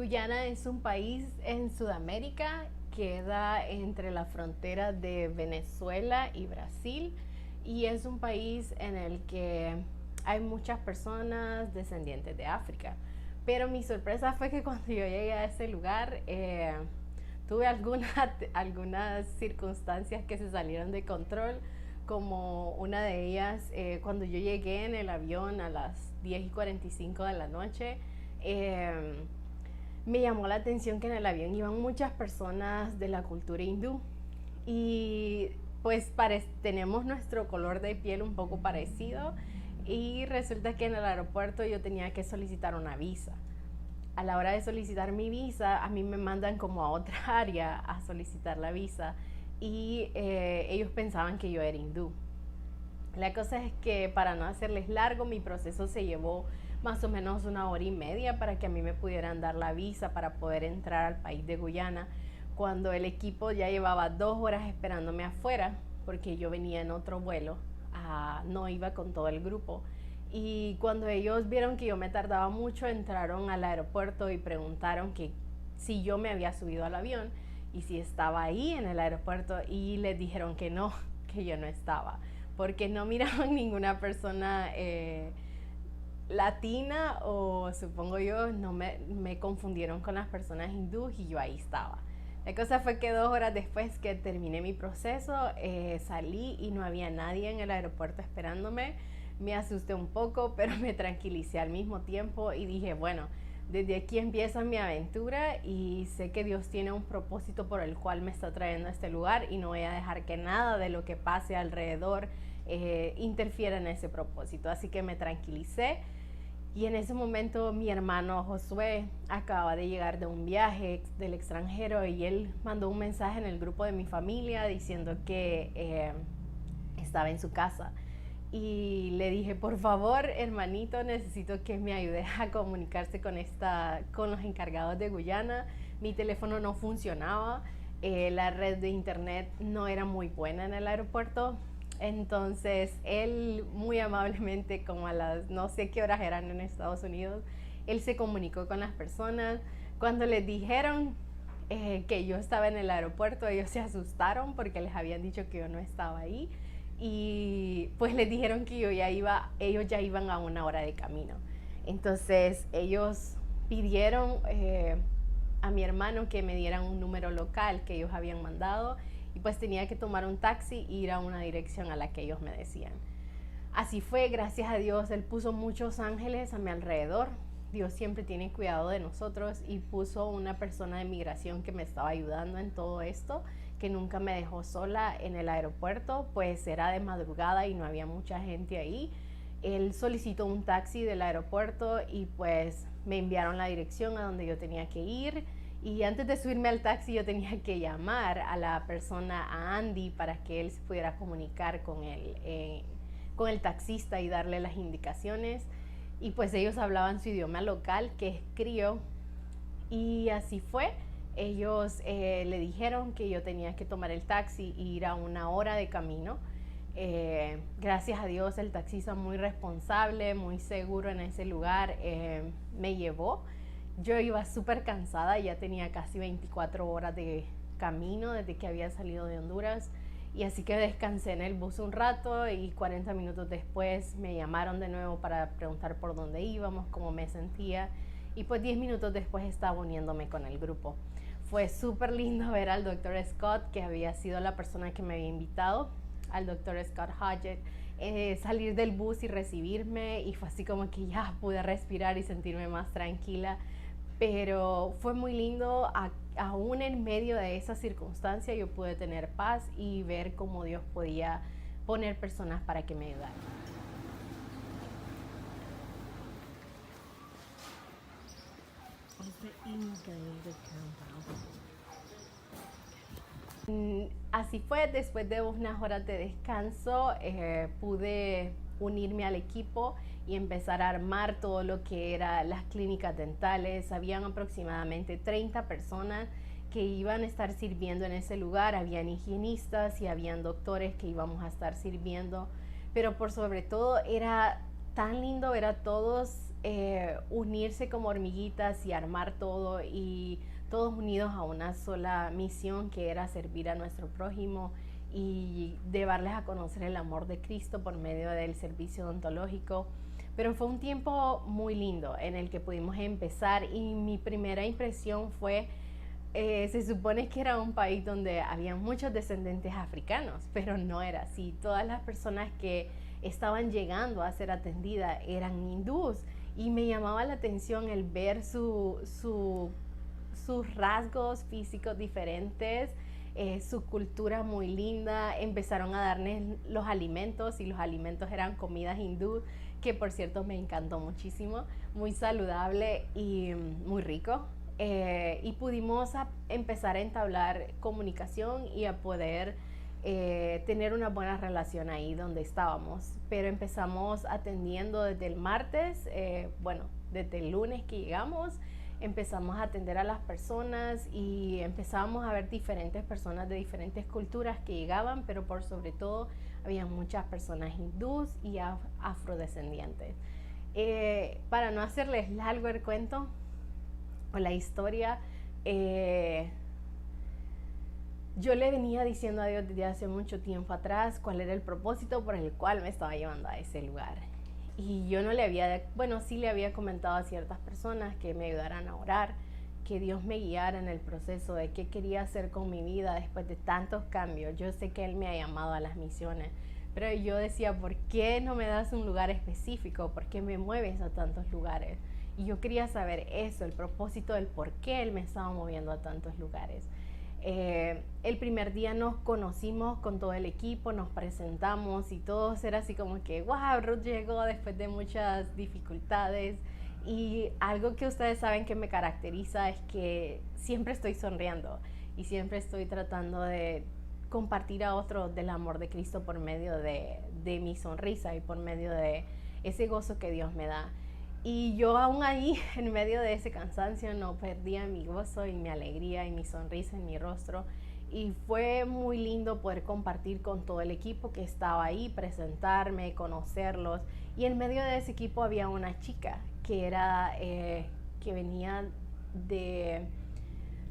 Guyana es un país en Sudamérica, queda entre la frontera de Venezuela y Brasil y es un país en el que hay muchas personas descendientes de África. Pero mi sorpresa fue que cuando yo llegué a ese lugar tuve algunas circunstancias que se salieron de control, como una de ellas cuando yo llegué en el avión a las 10:45 de la noche. eh, Me llamó la atención que en el avión iban muchas personas de la cultura hindú y pues tenemos nuestro color de piel un poco parecido, y resulta que en el aeropuerto yo tenía que solicitar una visa. A la hora de solicitar mi visa, a mí me mandan como a otra área a solicitar la visa, y ellos pensaban que yo era hindú. La cosa es que, para no hacerles largo, mi proceso se llevó más o menos 1 hora y media para que a mí me pudieran dar la visa para poder entrar al país de Guyana, cuando el equipo ya llevaba 2 horas esperándome afuera porque yo venía en otro vuelo, no iba con todo el grupo. Y cuando ellos vieron que yo me tardaba mucho, entraron al aeropuerto y preguntaron que si yo me había subido al avión y si estaba ahí en el aeropuerto, y les dijeron que no, que yo no estaba, porque no miraban ninguna persona latina, o supongo yo, no me confundieron con las personas hindúes y yo ahí estaba. La cosa fue que 2 horas después que terminé mi proceso, salí y no había nadie en el aeropuerto esperándome. Me asusté un poco, pero me tranquilicé al mismo tiempo y dije, bueno, desde aquí empieza mi aventura y sé que Dios tiene un propósito por el cual me está trayendo a este lugar, y no voy a dejar que nada de lo que pase alrededor interfiera en ese propósito. Así que me tranquilicé, y en ese momento mi hermano Josué acaba de llegar de un viaje del extranjero, y él mandó un mensaje en el grupo de mi familia diciendo que estaba en su casa. Y le dije, por favor, hermanito, necesito que me ayudes a comunicarse con los encargados de Guyana. Mi teléfono no funcionaba, la red de internet no era muy buena en el aeropuerto. Entonces él muy amablemente, como a las no sé qué horas eran en Estados Unidos, él se comunicó con las personas. Cuando les dijeron que yo estaba en el aeropuerto, ellos se asustaron porque les habían dicho que yo no estaba ahí, y pues les dijeron que ellos ya iban a 1 hora de camino. Entonces ellos pidieron a mi hermano que me dieran un número local que ellos habían mandado, y pues tenía que tomar un taxi e ir a una dirección a la que ellos me decían. Así fue, gracias a Dios. Él puso muchos ángeles a mi alrededor. Dios siempre tiene cuidado de nosotros, y puso una persona de migración que me estaba ayudando en todo esto, que nunca me dejó sola en el aeropuerto, pues era de madrugada y no había mucha gente ahí. Él solicitó un taxi del aeropuerto y pues me enviaron la dirección a donde yo tenía que ir. Y antes de subirme al taxi yo tenía que llamar a la persona, a Andy, para que él se pudiera comunicar con el taxista y darle las indicaciones. Y pues ellos hablaban su idioma local, que es criollo, y así fue. Ellos le dijeron que yo tenía que tomar el taxi e ir a 1 hora de camino. Gracias a Dios el taxista, muy responsable, muy seguro en ese lugar, me llevó. Yo iba súper cansada, ya tenía casi 24 horas de camino desde que había salido de Honduras, y así que descansé en el bus un rato, y 40 minutos después me llamaron de nuevo para preguntar por dónde íbamos, cómo me sentía, y pues 10 minutos después estaba uniéndome con el grupo. Fue súper lindo ver al doctor Scott, que había sido la persona que me había invitado, al doctor Scott Hodgett, salir del bus y recibirme, y fue así como que ya pude respirar y sentirme más tranquila. Pero fue muy lindo, aún en medio de esa circunstancia yo pude tener paz y ver cómo Dios podía poner personas para que me ayudaran. Este increíble countdown. Así fue, después de unas horas de descanso pude unirme al equipo y empezar a armar todo lo que era las clínicas dentales. Habían aproximadamente 30 personas que iban a estar sirviendo en ese lugar. Habían higienistas y habían doctores que íbamos a estar sirviendo, pero por sobre todo era tan lindo ver a todos unirse como hormiguitas y armar todo y todos unidos a una sola misión que era servir a nuestro prójimo y llevarles a conocer el amor de Cristo por medio del servicio odontológico. Pero fue un tiempo muy lindo en el que pudimos empezar y mi primera impresión fue, se supone que era un país donde había muchos descendientes africanos, pero no era así. Todas las personas que estaban llegando a ser atendidas eran hindús y me llamaba la atención el ver sus rasgos físicos diferentes, su cultura muy linda. Empezaron a darles los alimentos y los alimentos eran comidas hindú, que por cierto me encantó muchísimo, muy saludable y muy rico. Y pudimos empezar a entablar comunicación y a poder tener una buena relación ahí donde estábamos. Pero empezamos atendiendo desde el martes, bueno, desde el lunes que llegamos, empezamos a atender a las personas y empezábamos a ver diferentes personas de diferentes culturas que llegaban, pero por sobre todo había muchas personas hindús y afrodescendientes. Para no hacerles largo el cuento o la historia, yo le venía diciendo a Dios desde hace mucho tiempo atrás cuál era el propósito por el cual me estaba llevando a ese lugar. Y yo no le había, bueno, sí le había comentado a ciertas personas que me ayudaran a orar, que Dios me guiara en el proceso de qué quería hacer con mi vida después de tantos cambios. Yo sé que Él me ha llamado a las misiones, pero yo decía, ¿por qué no me das un lugar específico? ¿Por qué me mueves a tantos lugares? Y yo quería saber eso, el propósito del por qué Él me estaba moviendo a tantos lugares. El primer día nos conocimos con todo el equipo, nos presentamos y todos era así como que, wow, Ruth llegó después de muchas dificultades. Y algo que ustedes saben que me caracteriza es que siempre estoy sonriendo y siempre estoy tratando de compartir a otros del amor de Cristo por medio de mi sonrisa y por medio de ese gozo que Dios me da. Y yo aún ahí, en medio de ese cansancio, no perdía mi gozo y mi alegría y mi sonrisa en mi rostro. Y fue muy lindo poder compartir con todo el equipo que estaba ahí, presentarme, conocerlos. Y en medio de ese equipo había una chica que era, que venía de,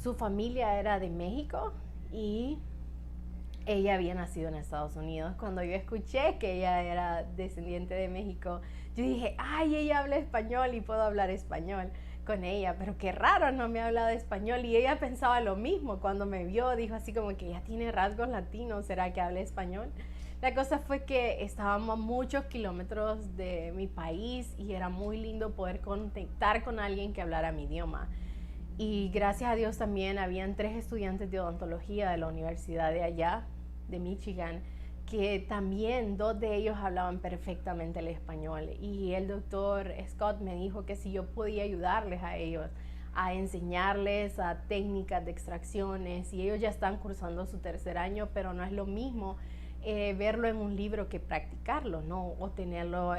su familia era de México y ella había nacido en Estados Unidos. Cuando yo escuché que ella era descendiente de México, yo dije, ay, ella habla español y puedo hablar español con ella, pero qué raro, no me ha hablado español. Y ella pensaba lo mismo cuando me vio, dijo así como que ella tiene rasgos latinos, ¿será que habla español? La cosa fue que estábamos a muchos kilómetros de mi país y era muy lindo poder conectar con alguien que hablara mi idioma. Y gracias a Dios también habían 3 estudiantes de odontología de la universidad de allá, de Michigan, que también 2 de ellos hablaban perfectamente el español. Y el doctor Scott me dijo que si yo podía ayudarles a ellos, a enseñarles a técnicas de extracciones, y ellos ya están cursando su 3er año, pero no es lo mismo verlo en un libro que practicarlo, ¿no? O tenerlo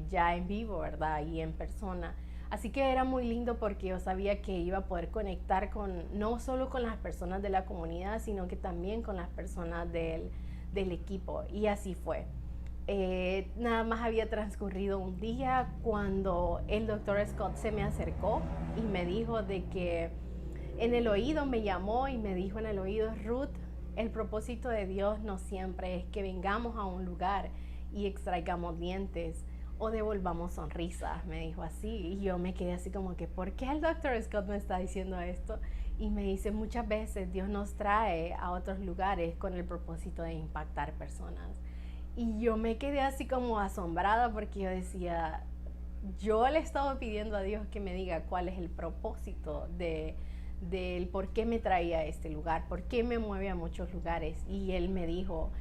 ya en vivo, ¿verdad? Y en persona. Así que era muy lindo porque yo sabía que iba a poder conectar con, no solo con las personas de la comunidad, sino que también con las personas del equipo. Y así fue. Nada más había transcurrido un día cuando el doctor Scott se me acercó y me dijo de que en el oído me llamó y me dijo en el oído, Ruth, el propósito de Dios no siempre es que vengamos a un lugar y extraigamos dientes o devolvamos sonrisas, me dijo así. Y yo me quedé así como que, ¿por qué el doctor Scott me está diciendo esto? Y me dice, muchas veces Dios nos trae a otros lugares con el propósito de impactar personas. Y yo me quedé así como asombrada porque yo decía, yo le estaba pidiendo a Dios que me diga cuál es el propósito del por qué me traía a este lugar, por qué me mueve a muchos lugares. Y Él me dijo,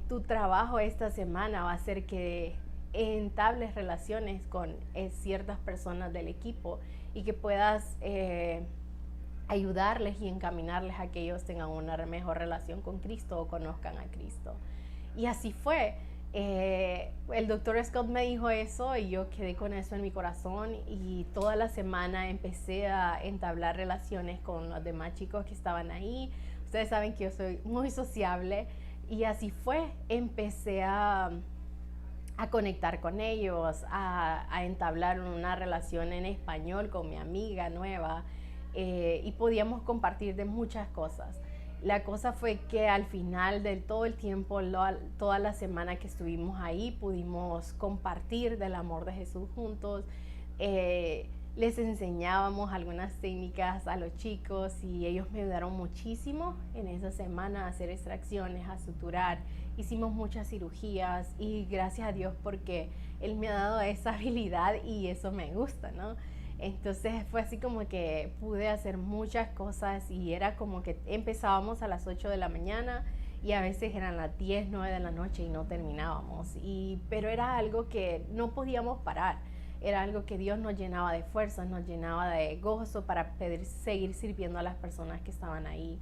tu trabajo esta semana va a ser que entables relaciones con ciertas personas del equipo y que puedas ayudarles y encaminarles a que ellos tengan una mejor relación con Cristo o conozcan a Cristo. Y así fue. El doctor Scott me dijo eso y yo quedé con eso en mi corazón y toda la semana empecé a entablar relaciones con los demás chicos que estaban ahí. Ustedes saben que yo soy muy sociable y así fue. Empecé a a conectar con ellos, a entablar una relación en español con mi amiga nueva, y podíamos compartir de muchas cosas. La cosa fue que al final de todo el tiempo, toda la semana que estuvimos ahí, pudimos compartir del amor de Jesús juntos. Les enseñábamos algunas técnicas a los chicos y ellos me ayudaron muchísimo en esa semana a hacer extracciones, a suturar. Hicimos muchas cirugías y gracias a Dios porque Él me ha dado esa habilidad y eso me gusta, ¿no? Entonces fue así como que pude hacer muchas cosas y era como que empezábamos a las 8 de la mañana y a veces eran las 10, 9 de la noche y no terminábamos. Pero era algo que no podíamos parar. Era algo que Dios nos llenaba de fuerzas, nos llenaba de gozo para poder seguir sirviendo a las personas que estaban ahí.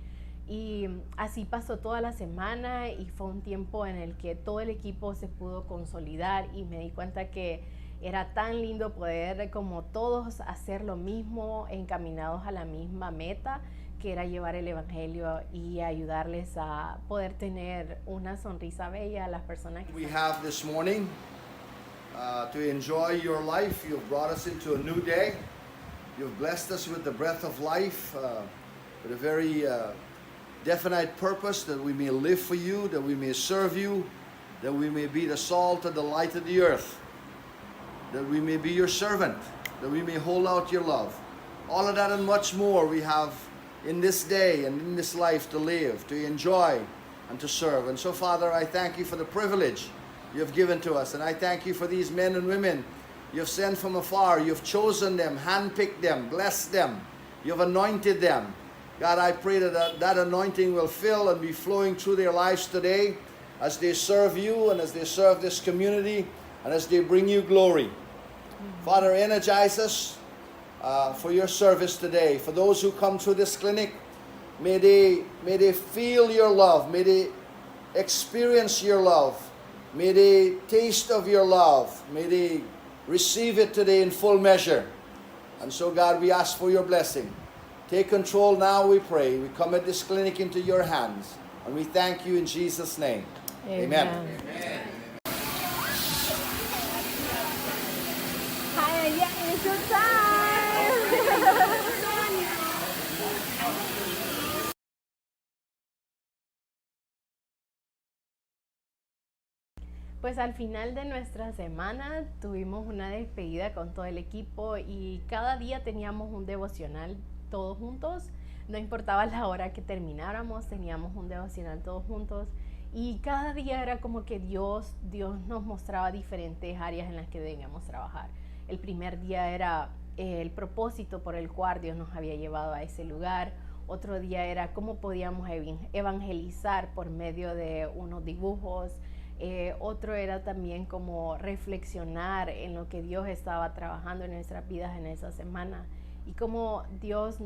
Y así pasó toda la semana y fue un tiempo en el que todo el equipo se pudo consolidar y me di cuenta que era tan lindo poder como todos hacer lo mismo, encaminados a la misma meta, que era llevar el evangelio y ayudarles a poder tener una sonrisa bella a las personas que we have this morning to enjoy your life. You've brought us into a new day. You've blessed us with the breath of life, with a very definite purpose that we may live for you, that we may serve you, that we may be the salt and the light of the earth, that we may be your servant, that we may hold out your love. All of that and much more we have in this day and in this life to live, to enjoy, and to serve. And so, Father, I thank you for the privilege you have given to us, and I thank you for these men and women you have sent from afar. You have chosen them, handpicked them, blessed them. You have anointed them. God, I pray that that anointing will fill and be flowing through their lives today as they serve you and as they serve this community and as they bring you glory. Father, energize us for your service today. For those who come through this clinic, may they feel your love. May they experience your love. May they taste of your love. May they receive it today in full measure. And so, God, we ask for your blessing. Take control now, we pray. We commit this clinic into your hands. And we thank you in Jesus' name. Amen. Amen. Hi, yeah, it's your time. Pues al final de nuestra semana tuvimos una despedida con todo el equipo y cada día teníamos un devocional todos juntos. No importaba la hora que termináramos, teníamos un devocional todos juntos. Y cada día era como que Dios nos mostraba diferentes áreas en las que debíamos trabajar. El primer día era el propósito por el cual Dios nos había llevado a ese lugar. Otro día era cómo podíamos evangelizar por medio de unos dibujos. Otro era también como reflexionar en lo que Dios estaba trabajando en nuestras vidas en esa semana y cómo Dios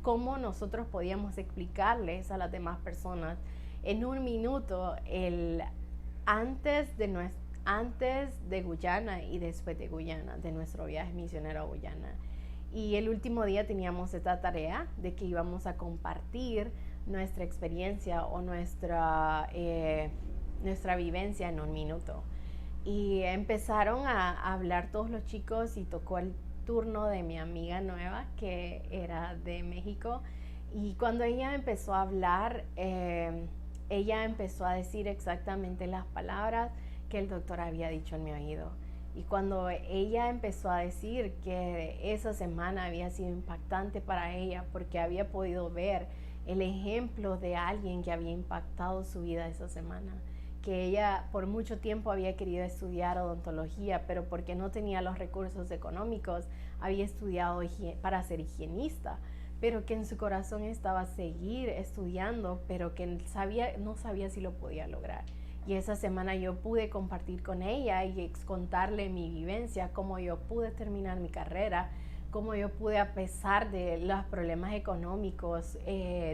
cómo nosotros podíamos explicarles a las demás personas en un minuto antes de Guyana y después de Guyana, de nuestro viaje misionero a Guyana. Y el último día teníamos esta tarea de que íbamos a compartir nuestra experiencia o nuestra vivencia en un minuto. Y empezaron a hablar todos los chicos y tocó el turno de mi amiga nueva que era de México. Y cuando ella empezó a hablar, ella empezó a decir exactamente las palabras que el doctor había dicho en mi oído. Y cuando ella empezó a decir que esa semana había sido impactante para ella porque había podido ver el ejemplo de alguien que había impactado su vida esa semana, que ella por mucho tiempo había querido estudiar odontología, pero porque no tenía los recursos económicos, había estudiado para ser higienista, pero que en su corazón estaba seguir estudiando, pero que no sabía si lo podía lograr. Y esa semana yo pude compartir con ella y contarle mi vivencia, cómo yo pude terminar mi carrera, cómo yo pude, a pesar de los problemas económicos,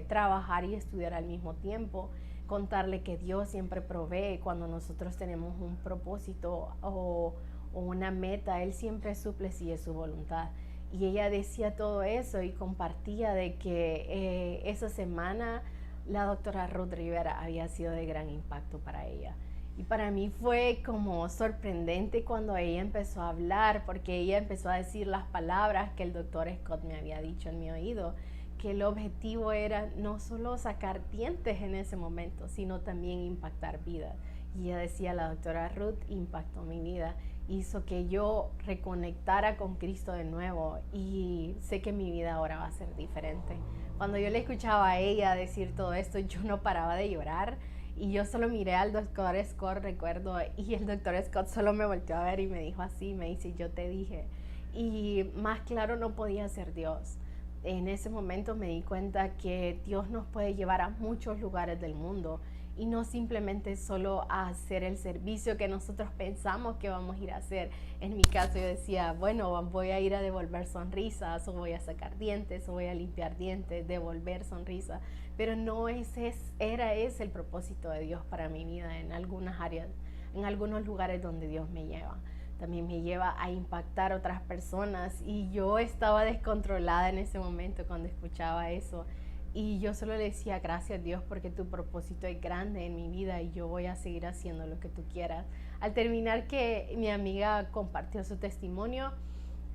trabajar y estudiar al mismo tiempo, contarle que Dios siempre provee cuando nosotros tenemos un propósito o una meta. Él siempre suple si es su voluntad. Y ella decía todo eso y compartía de que esa semana la doctora Ruth Rivera había sido de gran impacto para ella. Y para mí fue como sorprendente cuando ella empezó a hablar, porque ella empezó a decir las palabras que el doctor Scott me había dicho en mi oído, que el objetivo era no solo sacar dientes en ese momento, sino también impactar vidas. Y ella decía, la doctora Ruth impactó mi vida, hizo que yo reconectara con Cristo de nuevo y sé que mi vida ahora va a ser diferente. Cuando yo le escuchaba a ella decir todo esto, yo no paraba de llorar y yo solo miré al doctor Scott, recuerdo, y el doctor Scott solo me volteó a ver y me dijo así, me dice, yo te dije. Y más claro no podía ser Dios. En ese momento me di cuenta que Dios nos puede llevar a muchos lugares del mundo y no simplemente solo a hacer el servicio que nosotros pensamos que vamos a ir a hacer. En mi caso yo decía, bueno, voy a ir a devolver sonrisas, o voy a sacar dientes, o voy a limpiar dientes, devolver sonrisas, pero no era ese el propósito de Dios para mi vida en algunas áreas, en algunos lugares donde Dios me lleva. También me lleva a impactar a otras personas y yo estaba descontrolada en ese momento cuando escuchaba eso. Y yo solo le decía, gracias Dios porque tu propósito es grande en mi vida y yo voy a seguir haciendo lo que tú quieras. Al terminar que mi amiga compartió su testimonio,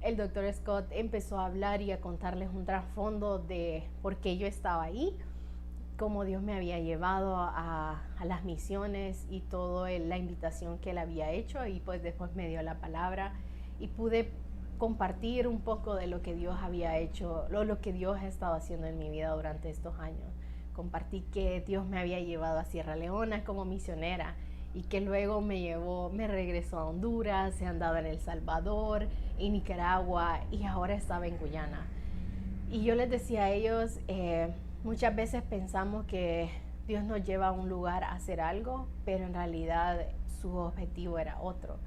el doctor Scott empezó a hablar y a contarles un trasfondo de por qué yo estaba ahí, cómo Dios me había llevado a las misiones y toda la invitación que él había hecho, y pues después me dio la palabra y pude compartir un poco de lo que Dios había hecho, lo que Dios ha estado haciendo en mi vida durante estos años. Compartí que Dios me había llevado a Sierra Leona como misionera y que luego me regresó a Honduras, he andado en El Salvador, en Nicaragua y ahora estaba en Guyana. Y yo les decía a ellos, muchas veces pensamos que Dios nos lleva a un lugar a hacer algo, pero en realidad su objetivo era otro.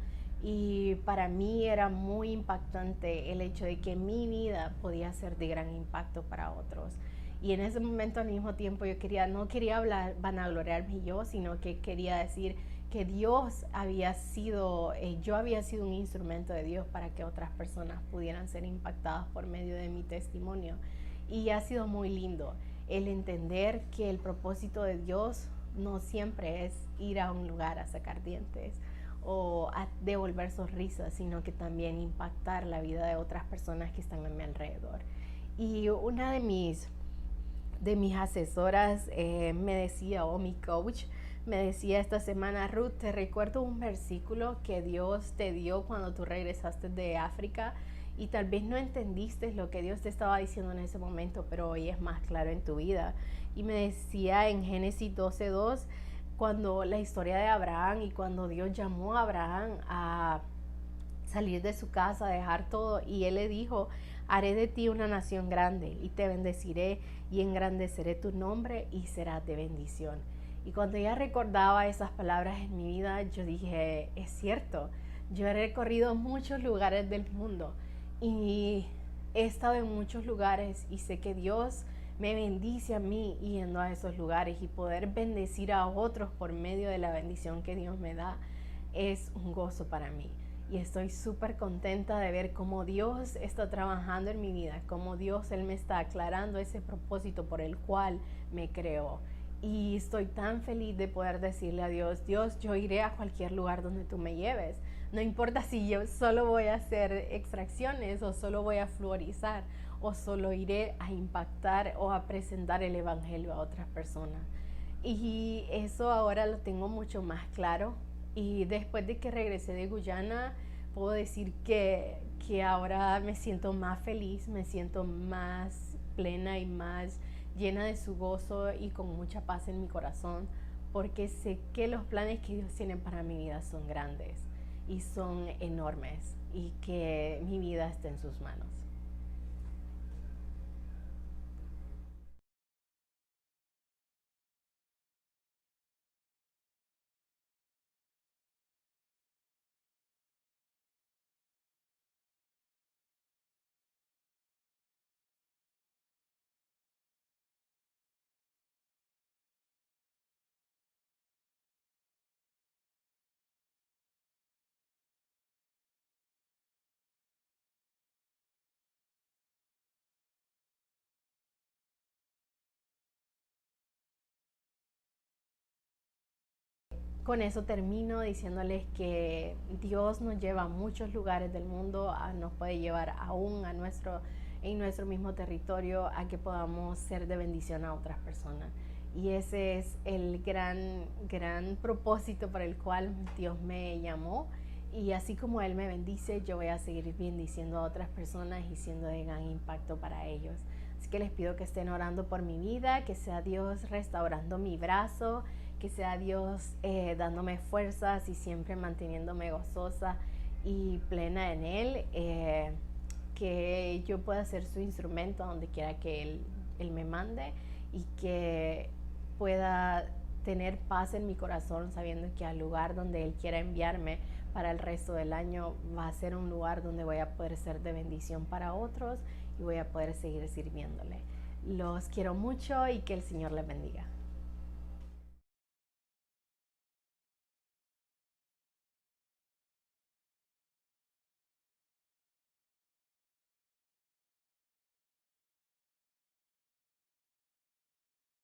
Y para mí era muy impactante el hecho de que mi vida podía ser de gran impacto para otros. Y en ese momento al mismo tiempo no quería hablar, vanagloriarme yo, sino que quería decir que Dios había sido, yo había sido un instrumento de Dios para que otras personas pudieran ser impactadas por medio de mi testimonio. Y ha sido muy lindo el entender que el propósito de Dios no siempre es ir a un lugar a sacar dientes o a devolver sonrisas, sino que también impactar la vida de otras personas que están a mi alrededor. Y una de mis asesoras me decía, o mi coach, me decía esta semana, Ruth, te recuerdo un versículo que Dios te dio cuando tú regresaste de África y tal vez no entendiste lo que Dios te estaba diciendo en ese momento, pero hoy es más claro en tu vida. Y me decía en Génesis 12:2, cuando la historia de Abraham y cuando Dios llamó a Abraham a salir de su casa, dejar todo, y él le dijo, haré de ti una nación grande y te bendeciré y engrandeceré tu nombre y serás de bendición. Y cuando ella recordaba esas palabras en mi vida, yo dije, es cierto, yo he recorrido muchos lugares del mundo y he estado en muchos lugares y sé que Dios me bendice a mí yendo a esos lugares, y poder bendecir a otros por medio de la bendición que Dios me da es un gozo para mí. Y estoy súper contenta de ver cómo Dios está trabajando en mi vida, cómo Dios, Él me está aclarando ese propósito por el cual me creó. Y estoy tan feliz de poder decirle a Dios, Dios, yo iré a cualquier lugar donde tú me lleves. No importa si yo solo voy a hacer extracciones o solo voy a fluorizar o solo iré a impactar o a presentar el evangelio a otras personas. Y eso ahora lo tengo mucho más claro. Y después de que regresé de Guyana, puedo decir que ahora me siento más feliz, me siento más plena y más llena de su gozo y con mucha paz en mi corazón, porque sé que los planes que Dios tiene para mi vida son grandes y son enormes y que mi vida está en sus manos. con eso termino diciéndoles que Dios nos lleva a muchos lugares del mundo, nos puede llevar aún en nuestro mismo territorio a que podamos ser de bendición a otras personas. Y ese es el gran propósito para el cual Dios me llamó. Y así como Él me bendice, yo voy a seguir bendiciendo a otras personas y siendo de gran impacto para ellos. Así que les pido que estén orando por mi vida, que sea Dios restaurando mi brazo, que sea Dios dándome fuerzas y siempre manteniéndome gozosa y plena en Él, que yo pueda ser su instrumento donde quiera que Él me mande, y que pueda tener paz en mi corazón sabiendo que al lugar donde Él quiera enviarme para el resto del año va a ser un lugar donde voy a poder ser de bendición para otros y voy a poder seguir sirviéndole. Los quiero mucho y que el Señor les bendiga.